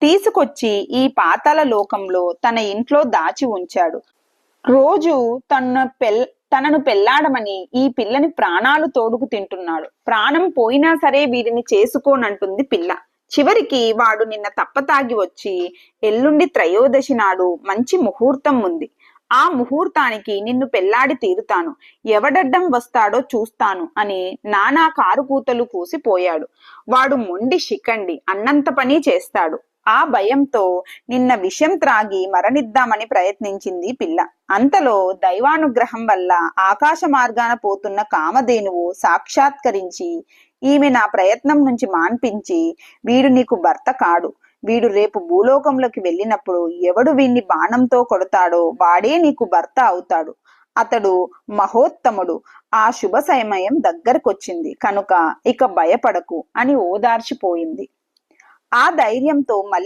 తీసుకొచ్చి ఈ పాతాళ లోకంలో తన ఇంట్లో దాచి ఉంచాడు. రోజు తనను పెళ్లాడమని ఈ పిల్లని ప్రాణాలు తోడుకు తింటున్నాడు. ప్రాణం పోయినా సరే వీడిని చేసుకోనంటుంది పిల్ల. చివరికి వాడు నిన్న తప్పతాగి వచ్చి, ఎల్లుండి త్రయోదశి నాడు మంచి ముహూర్తం ఉంది, ఆ ముహూర్తానికి నిన్ను పెళ్లాడి తీరుతాను, ఎవడడ్డం వస్తాడో చూస్తాను అని నానా కారుకూతలు కూసిపోయాడు. వాడు మొండి శిఖండి, అన్నంత పని చేస్తాడు. ఆ భయంతో నిన్న విషం త్రాగి మరణిద్దామని ప్రయత్నించింది పిల్ల. అంతలో దైవానుగ్రహం వల్ల ఆకాశ మార్గాన పోతున్న కామధేనువు సాక్షాత్కరించి, ఈమె నా ప్రయత్నం నుంచి మాన్పించి, వీడు నీకు భర్త కాడు, వీడు రేపు భూలోకంలోకి వెళ్ళినప్పుడు ఎవడు వీణ్ణి బాణంతో కొడతాడో వాడే నీకు భర్త అవుతాడు, అతడు మహోత్తముడు, ఆ శుభ సమయం దగ్గరకొచ్చింది కనుక ఇక భయపడకు అని ఓదార్చిపోయింది. ఆ ధైర్యంతో మళ్ళీ